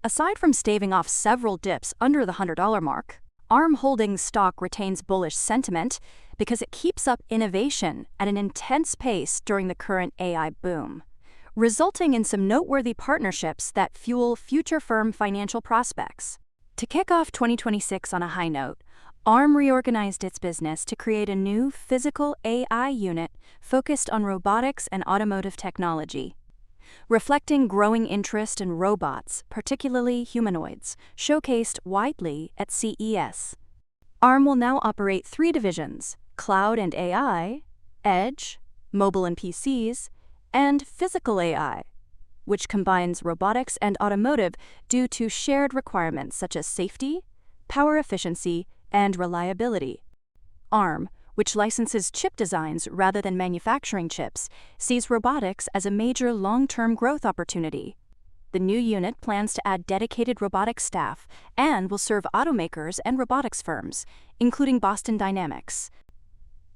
Aside from staving off several dips under the $100 mark, ARM Holdings stock retains bullish sentiment because it keeps up innovation at an intense pace during the current AI boom, resulting in some noteworthy partnerships that fuel future firm financial prospects. To kick off 2026 on a high note, ARM reorganized its business to create a new physical AI unit focused on robotics and automotive technology. Reflecting growing interest in robots, particularly humanoids, showcased widely at CES. ARM will now operate three divisions: Cloud and AI, Edge, Mobile and PCs, and Physical AI, which combines robotics and automotive due to shared requirements such as safety, power efficiency, and reliability. ARM, which licenses chip designs rather than manufacturing chips, sees robotics as a major long-term growth opportunity. The new unit plans to add dedicated robotics staff and will serve automakers and robotics firms, including Boston Dynamics.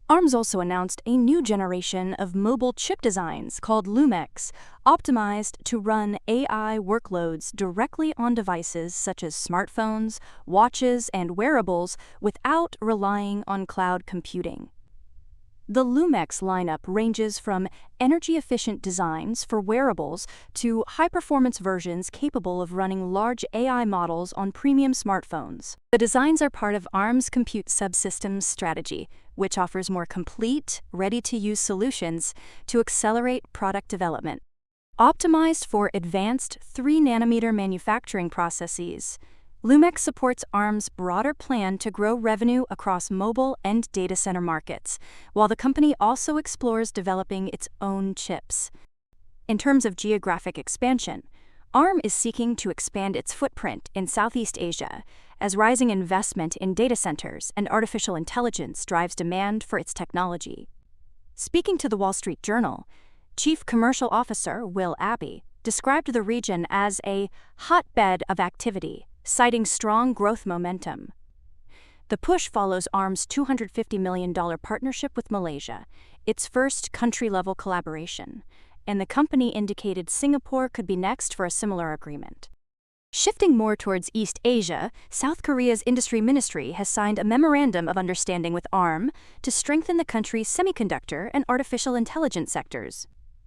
ARM's also announced a new generation of mobile chip designs called Lumex, optimized to run AI workloads directly on devices such as smartphones, watches, and wearables without relying on cloud computing. The Lumex lineup ranges from energy-efficient designs for wearables to high-performance versions capable of running large AI models on premium smartphones. The designs are part of ARM's compute subsystems strategy, which offers more complete, ready-to-use solutions to accelerate product development. Optimized for advanced 3-nanometer manufacturing processes, Lumex supports ARM's broader plan to grow revenue across mobile and data center markets, while the company also explores developing its own chips. In terms of geographic expansion, ARM is seeking to expand its footprint in Southeast Asia as rising investment in data centers and artificial intelligence drives demand for its technology. Speaking to the Wall Street Journal, Chief Commercial Officer Will Abbey described the region as a hotbed of activity, citing strong growth momentum. The push follows ARM's $250 million partnership with Malaysia, its first country-level collaboration, and the company indicated Singapore could be next for a similar agreement. Shifting more towards East Asia, South Korea's industry ministry has signed a memorandum of understanding with ARM to strengthen the country's semiconductor and artificial intelligence sectors.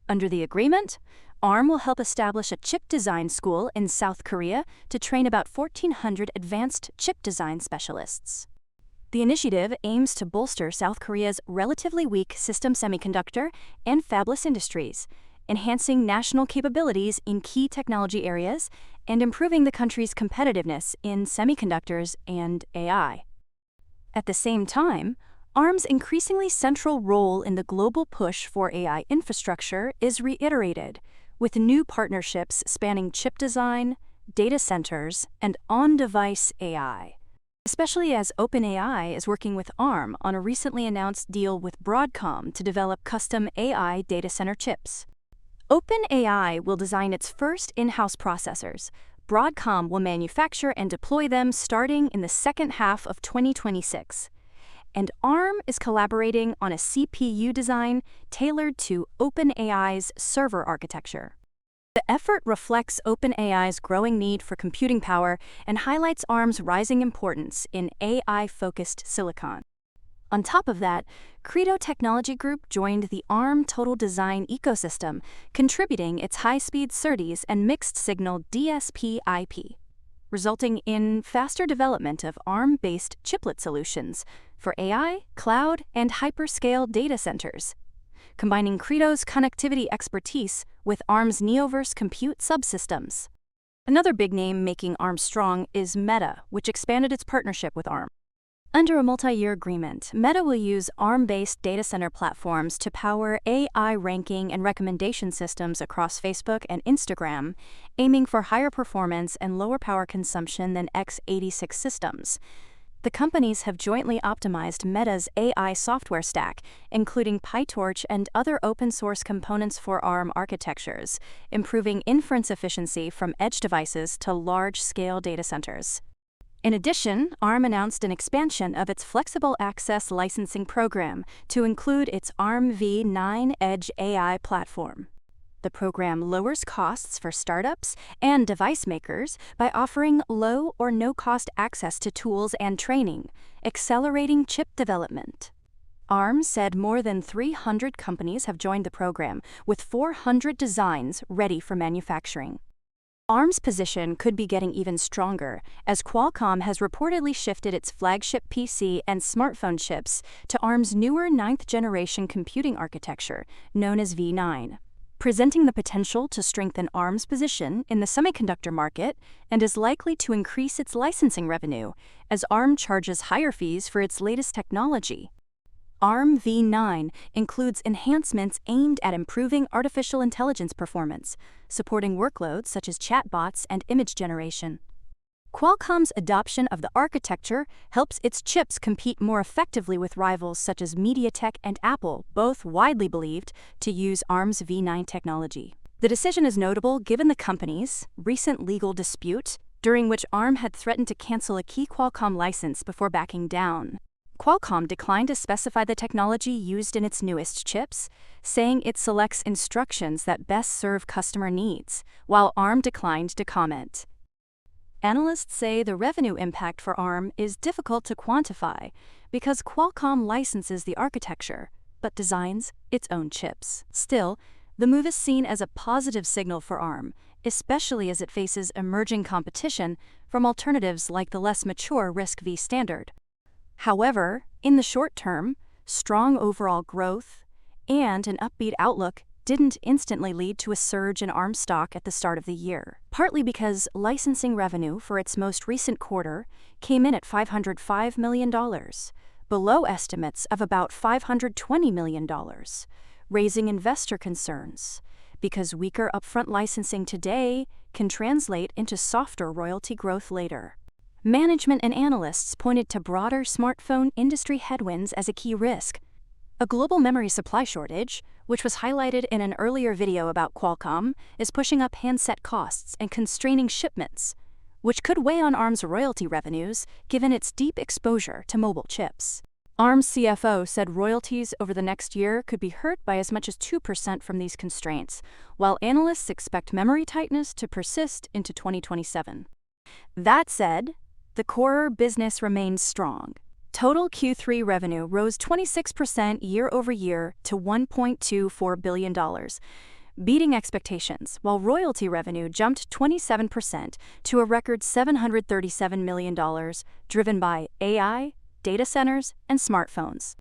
Under the agreement, ARM will help establish a chip design school in South Korea to train about 1,400 advanced chip design specialists. The initiative aims to bolster South Korea's relatively weak system semiconductor and fabless industries, enhancing national capabilities in key technology areas and improving the country's competitiveness in semiconductors and AI. At the same time, ARM's increasingly central role in the global push for AI infrastructure is reiterated, with new partnerships spanning chip design, data centers, and on-device AI, especially as OpenAI is working with ARM on a recently announced deal with Broadcom to develop custom AI data center chips. OpenAI will design its first in-house processors. Broadcom will manufacture and deploy them starting in the second half of 2026. And ARM is collaborating on a CPU design tailored to OpenAI's server architecture. The effort reflects OpenAI's growing need for computing power and highlights ARM's rising importance in AI-focused silicon. On top of that, Credo Technology Group joined the ARM Total Design ecosystem, contributing its high-speed SerDes and mixed-signal DSP IP, resulting in faster development of ARM-based chiplet solutions for AI, cloud, and hyperscale data centers, combining Credo's connectivity expertise with ARM's Neoverse compute subsystems. Another big name making ARM strong is Meta, which expanded its partnership with ARM. Under a multi-year agreement, Meta will use ARM-based data center platforms to power AI ranking and recommendation systems across Facebook and Instagram, aiming for higher performance and lower power consumption than x86 systems. The companies have jointly optimized Meta's AI software stack, including PyTorch and other open-source components for ARM architectures, improving inference efficiency from edge devices to large-scale data centers. In addition, ARM announced an expansion of its flexible access licensing program to include its ARM v9 Edge AI platform. The program lowers costs for startups and device makers by offering low or no-cost access to tools and training, accelerating chip development. ARM said more than 300 companies have joined the program, with 400 designs ready for manufacturing. ARM's position could be getting even stronger, as Qualcomm has reportedly shifted its flagship PC and smartphone chips to ARM's newer 9th-generation computing architecture, known as V9, presenting the potential to strengthen ARM's position in the semiconductor market and is likely to increase its licensing revenue, as ARM charges higher fees for its latest technology. ARM v9 includes enhancements aimed at improving artificial intelligence performance, supporting workloads such as chatbots and image generation. Qualcomm's adoption of the architecture helps its chips compete more effectively with rivals such as MediaTek and Apple, both widely believed to use ARM's v9 technology. The decision is notable given the company's recent legal dispute, during which ARM had threatened to cancel a key Qualcomm license before backing down. Qualcomm declined to specify the technology used in its newest chips, saying it selects instructions that best serve customer needs, while ARM declined to comment. Analysts say the revenue impact for ARM is difficult to quantify because Qualcomm licenses the architecture, but designs its own chips. Still, the move is seen as a positive signal for ARM, especially as it faces emerging competition from alternatives like the less mature RISC-V standard. However, in the short term, strong overall growth and an upbeat outlook didn't instantly lead to a surge in ARM stock at the start of the year, partly because licensing revenue for its most recent quarter came in at $505 million, below estimates of about $520 million, raising investor concerns, because weaker upfront licensing today can translate into softer royalty growth later. Management and analysts pointed to broader smartphone industry headwinds as a key risk. A global memory supply shortage, which was highlighted in an earlier video about Qualcomm, is pushing up handset costs and constraining shipments, which could weigh on ARM's royalty revenues given its deep exposure to mobile chips. ARM's CFO said royalties over the next year could be hurt by as much as 2% from these constraints, while analysts expect memory tightness to persist into 2027. That said, the core business remains strong. Total Q3 revenue rose 26% year-over-year to $1.24 billion, beating expectations, while royalty revenue jumped 27% to a record $737 million, driven by AI, data centers, and smartphones.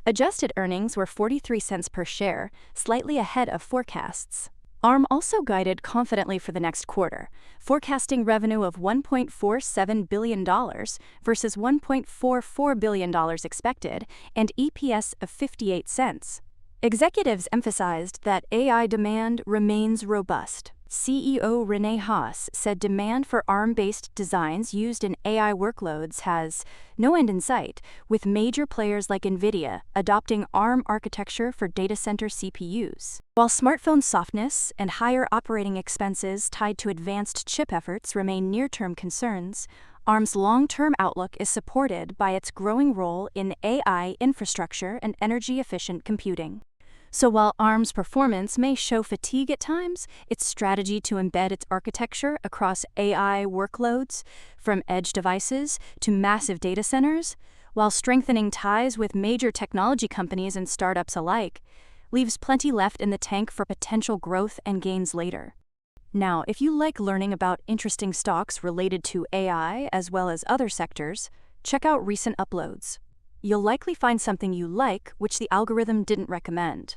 Adjusted earnings were 43 cents per share, slightly ahead of forecasts. ARM also guided confidently for the next quarter, forecasting revenue of $1.47 billion versus $1.44 billion expected, and EPS of 58 cents. Executives emphasized that AI demand remains robust. CEO Rene Haas said demand for ARM-based designs used in AI workloads has no end in sight, with major players like NVIDIA adopting ARM architecture for data center CPUs. While smartphone softness and higher operating expenses tied to advanced chip efforts remain near-term concerns, ARM's long-term outlook is supported by its growing role in AI infrastructure and energy-efficient computing. So while ARM's performance may show fatigue at times, its strategy to embed its architecture across AI workloads, from edge devices to massive data centers, while strengthening ties with major technology companies and startups alike, leaves plenty left in the tank for potential growth and gains later. Now, if you like learning about interesting stocks related to AI as well as other sectors, check out recent uploads. You'll likely find something you like which the algorithm didn't recommend.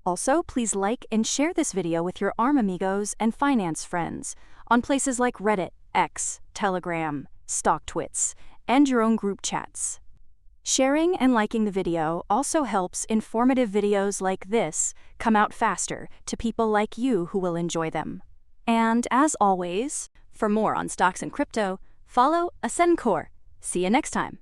Also, please like and share this video with your ARM amigos and finance friends on places like Reddit, X, Telegram, StockTwits, and your own group chats. Sharing and liking the video also helps informative videos like this come out faster to people like you who will enjoy them. And as always, for more on stocks and crypto, follow Ascencore. See you next time.